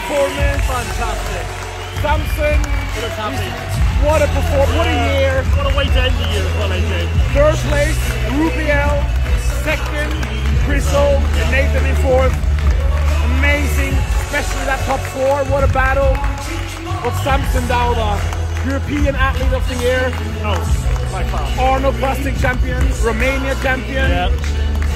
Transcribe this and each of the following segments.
performance. Fantastic. Samson, He looks happy. what a performance, what a year. What a way to end the year as well, AJ. Third place, Rubiel. Second, Grisel and Nathan in fourth. Amazing, especially that top four. What a battle of Samson Dauda. European Athlete of the Year. No, by far. Arnold Plastic Champion. Romania Champion. Yeah.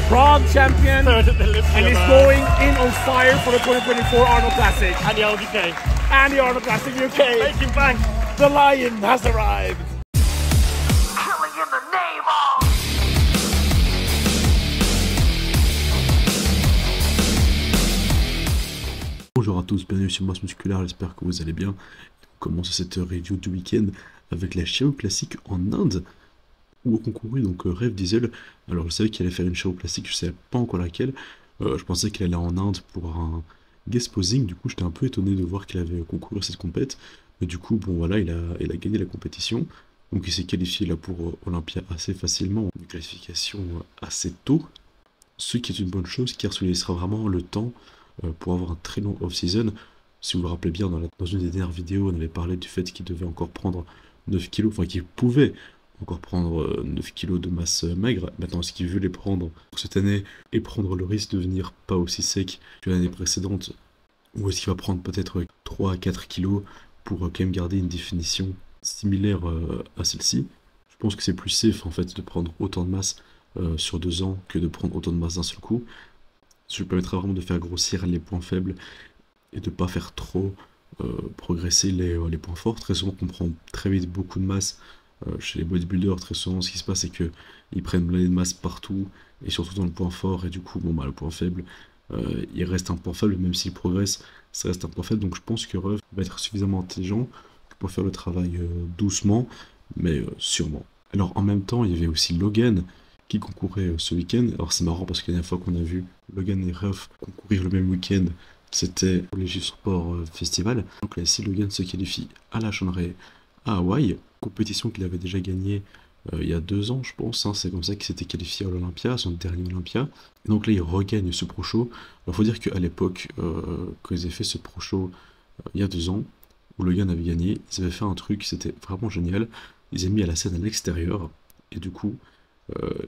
Prague Champion. Third at the Lithium. And he's going in on fire for the 2024 Arnold Classic. And the LDK. And the Arnold Classic UK. Making bank. The Lion has arrived. Killing in the name of... Bonjour à tous, bienvenue sur Masse Musculaire, j'espère que vous allez bien. On commence cette review du week-end avec la Chao Classic en Inde, où a concouru donc Rev Diesel. Alors je savais qu'il allait faire une Chao Classic, je ne savais pas encore laquelle. Je pensais qu'il allait en Inde pour un guest posing, du coup j'étais un peu étonné de voir qu'il avait concouru à cette compète. Mais du coup, bon voilà, il a gagné la compétition. Donc il s'est qualifié là pour Olympia assez facilement, une qualification assez tôt. Ce qui est une bonne chose car ça lui laissera vraiment le temps pour avoir un très long off-season. Si vous vous rappelez bien, dans une des dernières vidéos, on avait parlé du fait qu'il devait encore prendre 9 kg, enfin qu'il pouvait encore prendre 9 kg de masse maigre. Maintenant, est-ce qu'il veut les prendre pour cette année et prendre le risque de venir pas aussi sec que l'année précédente, ou est-ce qu'il va prendre peut-être 3 à 4 kg pour quand même garder une définition similaire à celle-ci? Je pense que c'est plus safe en fait de prendre autant de masse sur 2 ans que de prendre autant de masse d'un seul coup. Ça lui permettra vraiment de faire grossir les points faibles et de ne pas faire trop progresser les points forts. Très souvent on prend très vite beaucoup de masse chez les bodybuilders. Très souvent ce qui se passe c'est qu'ils prennent blindé de masse partout et surtout dans le point fort, et du coup bon, bah, le point faible il reste un point faible, même s'il progresse ça reste un point faible. Donc je pense que Rev va être suffisamment intelligent pour faire le travail doucement mais sûrement. Alors en même temps il y avait aussi Logan qui concourait ce week-end. Alors c'est marrant parce que la dernière fois qu'on a vu Logan et Rev concourir le même week-end, c'était pour les J Sport Festival. Donc là ici Logan se qualifie à la Chandray à Hawaï, compétition qu'il avait déjà gagnée il y a 2 ans je pense, hein. C'est comme ça qu'il s'était qualifié à l'Olympia, son dernier Olympia. Et donc là il regagne ce Pro Show. Alors faut dire qu'à l'époque quand ils avaient fait ce Pro Show il y a 2 ans, où Logan avait gagné, ils avaient fait un truc, c'était vraiment génial. Ils avaient mis à la scène à l'extérieur, et du coup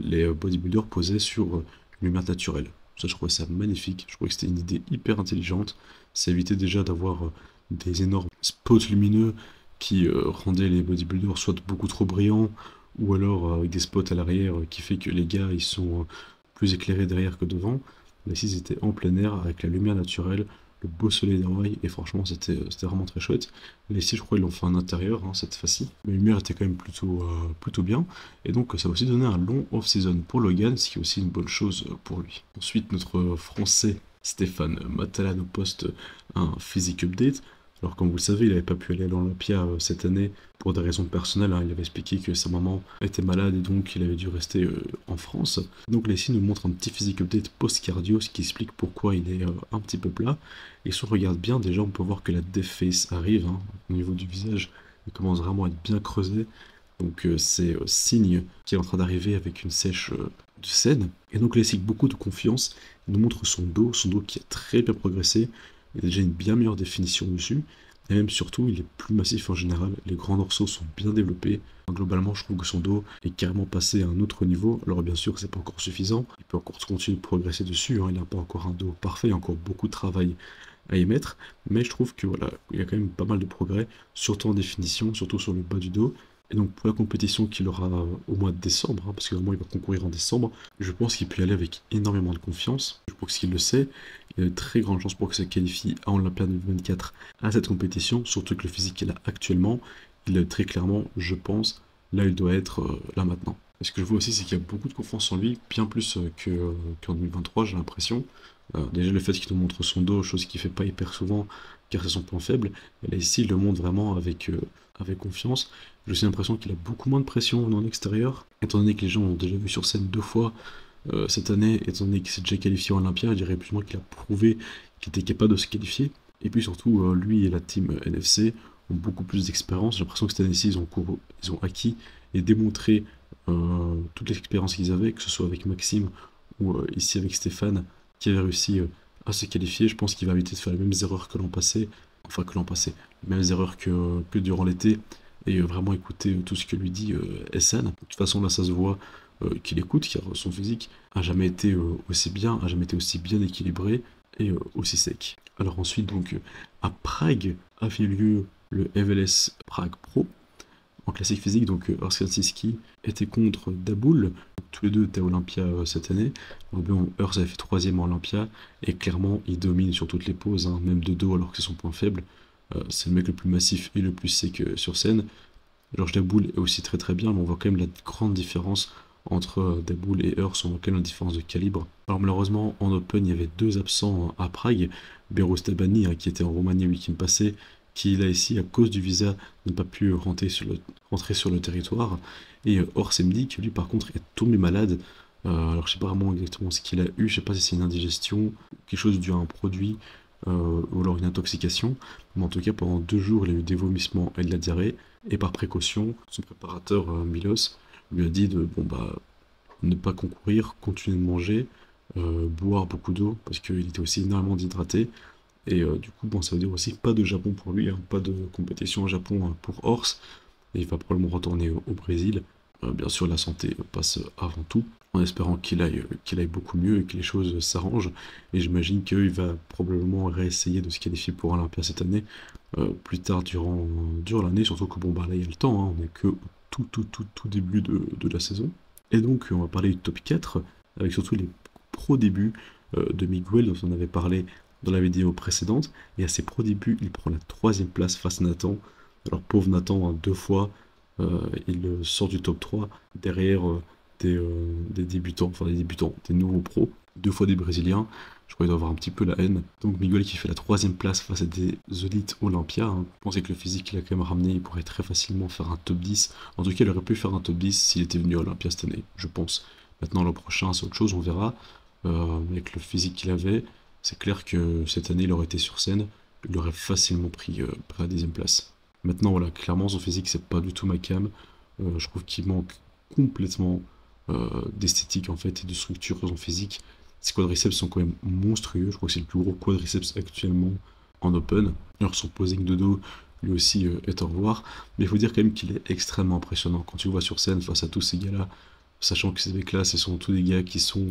les bodybuilders posaient sur une lumière naturelle. Ça je trouvais ça magnifique, je trouvais que c'était une idée hyper intelligente. Ça évitait déjà d'avoir des énormes spots lumineux qui rendaient les bodybuilders soit beaucoup trop brillants, ou alors avec des spots à l'arrière qui fait que les gars ils sont plus éclairés derrière que devant. Là ici ils étaient en plein air avec la lumière naturelle, le beau soleil d'Hawaï, et franchement c'était vraiment très chouette. Là ici je crois qu'ils l'ont fait en intérieur hein, cette fois-ci, mais la lumière était quand même plutôt bien, et donc ça va aussi donner un long off-season pour Logan, ce qui est aussi une bonne chose pour lui. Ensuite notre français Stéphane Matala nous poste un physique update. Alors comme vous le savez, il n'avait pas pu aller à l'Olympia cette année pour des raisons personnelles, hein. Il avait expliqué que sa maman était malade et donc il avait dû rester en France. Donc là ici il nous montre un petit physique update post-cardio, ce qui explique pourquoi il est un petit peu plat. Et si on regarde bien, déjà on peut voir que la death face arrive, hein, au niveau du visage. Il commence vraiment à être bien creusé. Donc c'est signe qu'il est en train d'arriver avec une sèche de scène. Et donc là ici avec beaucoup de confiance, il nous montre son dos qui a très bien progressé. Il a déjà une bien meilleure définition dessus, et même surtout il est plus massif en général, les grands dorsaux sont bien développés. Globalement je trouve que son dos est carrément passé à un autre niveau. Alors bien sûr c'est pas encore suffisant, il peut encore continuer de progresser dessus, hein. Il n'a pas encore un dos parfait, il y a encore beaucoup de travail à y mettre, mais je trouve que voilà, il y a quand même pas mal de progrès, surtout en définition, surtout sur le bas du dos. Et donc pour la compétition qu'il aura au mois de décembre, hein, parce que vraiment il va concourir en décembre, je pense qu'il peut y aller avec énormément de confiance. Je pense qu'il le sait, il a de très grandes chances pour qu'il se qualifie à Olympia 2024 à cette compétition, surtout que le physique qu'il a actuellement, il est très clairement, je pense, là il doit être là maintenant. Et ce que je vois aussi c'est qu'il y a beaucoup de confiance en lui, bien plus qu'en 2023 j'ai l'impression. Déjà le fait qu'il nous montre son dos, chose qu'il fait pas hyper souvent car c'est son point faible, et là ici il le montre vraiment avec confiance. J'ai aussi l'impression qu'il a beaucoup moins de pression dans l'extérieur, étant donné que les gens l'ont déjà vu sur scène 2 fois cette année, étant donné qu'il s'est déjà qualifié en Olympia, je dirais plus ou moins qu'il a prouvé qu'il était capable de se qualifier. Et puis surtout lui et la team NFC ont beaucoup plus d'expérience. J'ai l'impression que cette année-ci ils ont acquis et démontré toute l'expérience qu'ils avaient, que ce soit avec Maxime ou ici avec Stéphane, qui avait réussi à se qualifier. Je pense qu'il va éviter de faire les mêmes erreurs que l'an passé, enfin que l'an passé, les mêmes erreurs que durant l'été, et vraiment écouter tout ce que lui dit SN. De toute façon, là, ça se voit qu'il écoute, car son physique a jamais été aussi bien, a jamais été aussi bien équilibré et aussi sec. Alors ensuite, donc, à Prague a fait lieu le FLS Prague Pro en classique physique, donc Urs était contre Daboul, tous les deux étaient à Olympia cette année. Bon, Urs avait fait 3ème à Olympia, et clairement il domine sur toutes les poses, hein, même de dos alors que c'est son point faible. C'est le mec le plus massif et le plus sec sur scène. Georges Daboul est aussi très très bien, mais on voit quand même la grande différence entre Daboul et Urs, on voit quand même la différence de calibre. Alors malheureusement, en Open, il y avait 2 absents à Prague, Beros Tabani, qui était en Roumanie le week-end passé, qui là ici, à cause du visa, n'a pas pu rentrer sur le territoire, et Ors Mdi, qui lui par contre est tombé malade. Alors je sais pas vraiment exactement ce qu'il a eu, je sais pas si c'est une indigestion, quelque chose dû à un produit, ou alors une intoxication, mais en tout cas pendant 2 jours il a eu des vomissements et de la diarrhée, et par précaution, son préparateur Milos lui a dit de ne pas concourir, continuer de manger, boire beaucoup d'eau, parce qu'il était aussi énormément déshydraté. Et du coup, bon, ça veut dire aussi pas de Japon pour lui, hein, pas de compétition au Japon pour Ors. Et il va probablement retourner au Brésil. Bien sûr, la santé passe avant tout, en espérant qu'il aille beaucoup mieux et que les choses s'arrangent. Et j'imagine qu'il va probablement réessayer de se qualifier pour Olympia cette année, plus tard durant l'année, surtout que bon, bah là il y a le temps, hein, on n'est que au tout début de la saison. Et donc, on va parler du top 4, avec surtout les pro débuts de Miguel, dont on avait parlé dans la vidéo précédente, et à ses pro débuts, il prend la 3ème place face à Nathan. Alors pauvre Nathan, hein, 2 fois, il sort du top 3 derrière des débutants, des nouveaux pros, 2 fois des Brésiliens. Je crois qu'il doit avoir un petit peu la haine. Donc Miguel qui fait la 3ème place face à des élites Olympia. Hein. Je pense que le physique qu'il a quand même ramené, il pourrait très facilement faire un top 10. En tout cas, il aurait pu faire un top 10 s'il était venu à Olympia cette année, je pense. Maintenant, le prochain, c'est autre chose, on verra. Avec le physique qu'il avait, c'est clair que cette année, il aurait été sur scène, il aurait facilement pris la 10ème place. Maintenant, voilà, clairement, son physique, c'est pas du tout ma cam. Je trouve qu'il manque complètement d'esthétique, en fait, et de structure sur son physique. Ses quadriceps sont quand même monstrueux, je crois que c'est le plus gros quadriceps actuellement en Open. Alors, son posing de dos, lui aussi, est au revoir. Mais il faut dire quand même qu'il est extrêmement impressionnant. Quand tu le vois sur scène face à tous ces gars-là, sachant que ces mecs-là, ce sont tous des gars qui sont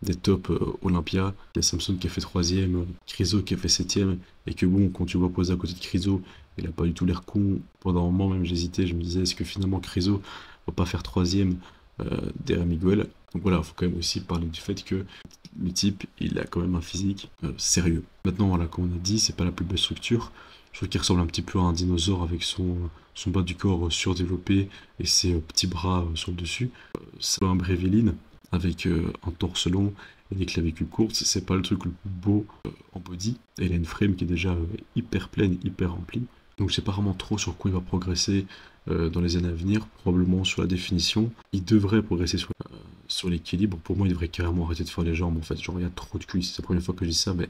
des top Olympia. Il y a Samson qui a fait 3ème, Chryso qui a fait 7ème, et que bon, quand tu vois poser à côté de Chryso, il a pas du tout l'air con. Pendant un moment même j'hésitais, je me disais est-ce que finalement Chryso va pas faire 3ème derrière Miguel. Donc voilà, il faut quand même aussi parler du fait que le type, il a quand même un physique sérieux. Maintenant, voilà, comme on a dit, c'est pas la plus belle structure. Je trouve qu'il ressemble un petit peu à un dinosaure avec son bas du corps surdéveloppé et ses petits bras sur le dessus. C'est un Bréviline avec un torse long et des clavicules courtes. C'est pas le truc le plus beau en body. Et il a une frame qui est déjà hyper pleine, hyper remplie. Donc je sais pas vraiment trop sur quoi il va progresser dans les années à venir. Probablement sur la définition. Il devrait progresser sur l'équilibre. Pour moi, il devrait carrément arrêter de faire les jambes. En fait, genre il y a trop de cuisses. C'est la première fois que je dis ça, mais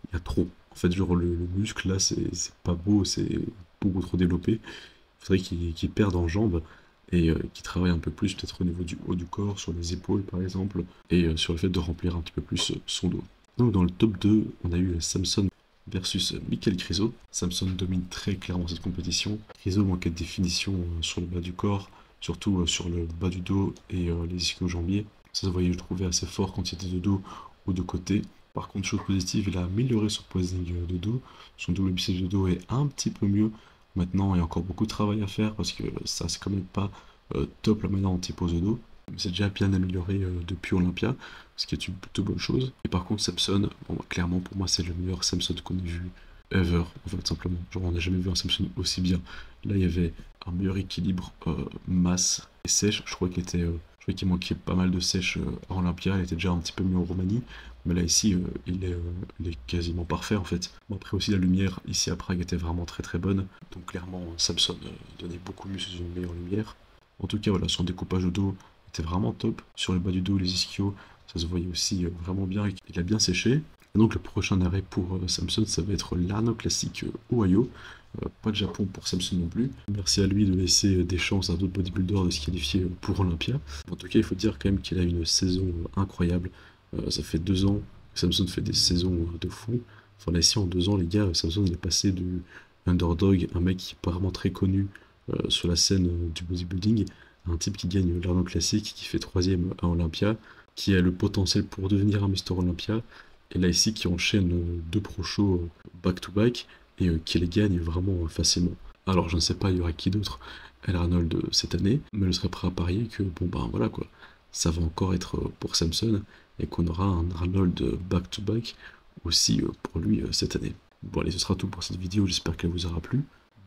il y a trop. En fait, genre le muscle là, c'est pas beau, c'est beaucoup trop développé. Il faudrait qu'il perde en jambes et qu'il travaille un peu plus, peut-être au niveau du haut du corps, sur les épaules par exemple, et sur le fait de remplir un petit peu plus son dos. Donc dans le top 2, on a eu Samson versus Michael Chryso. Samson domine très clairement cette compétition. Chryso manquait de définition sur le bas du corps, surtout sur le bas du dos et les ischio-jambiers. Ça se voyait, je trouvais, assez fort quand il était de dos ou de côté. Par contre, chose positive, il a amélioré son posing de dos. Son double biceps de dos est un petit peu mieux. Maintenant, il y a encore beaucoup de travail à faire parce que ça, c'est quand même pas top la manière dont il pose de dos. Mais c'est déjà bien amélioré depuis Olympia, ce qui est une plutôt bonne chose. Et par contre, Samson, bon, bah, clairement, pour moi, c'est le meilleur Samson qu'on ait vu ever, en fait, simplement. Genre, on n'a jamais vu un Samson aussi bien. Là, il y avait un meilleur équilibre masse et sèche. Je crois qu'il manquait pas mal de sèche à Olympia. Il était déjà un petit peu mieux en Roumanie. Mais là, ici, il est quasiment parfait, en fait. Bon, après aussi, la lumière, ici à Prague, était vraiment très très bonne. Donc clairement, Samson donnait beaucoup mieux sous une meilleure lumière. En tout cas, voilà, son découpage de dos était vraiment top. Sur le bas du dos, les ischios, ça se voyait aussi vraiment bien. Il a bien séché. Et donc le prochain arrêt pour Samson, ça va être l'Arno Classic Ohio. Pas de Japon pour Samson non plus. Merci à lui de laisser des chances à d'autres bodybuilders de se qualifier pour Olympia. En tout cas, il faut dire quand même qu'il a une saison incroyable. Ça fait 2 ans Samson fait des saisons de fou. Enfin, là, ici, en 2 ans, les gars, Samson, il est passé du underdog, un mec qui est apparemment très connu sur la scène du bodybuilding, à un type qui gagne l'Arnold Classic, qui fait 3e à Olympia, qui a le potentiel pour devenir un Mister Olympia, et là, ici, qui enchaîne 2 pro shows back-to-back, et qui les gagne vraiment facilement. Alors, je ne sais pas, il y aura qui d'autre à l'Arnold cette année, mais je serais prêt à parier que, bon, ben voilà quoi, ça va encore être pour Samson, et qu'on aura un Arnold back-to-back aussi pour lui cette année. Bon allez, ce sera tout pour cette vidéo, j'espère qu'elle vous aura plu.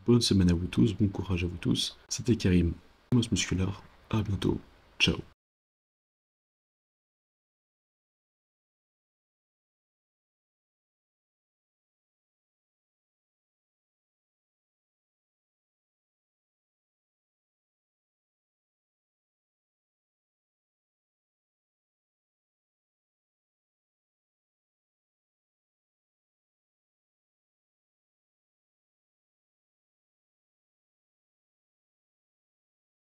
Bonne semaine à vous tous, bon courage à vous tous. C'était Karim, Mos Musculaire, à bientôt, ciao.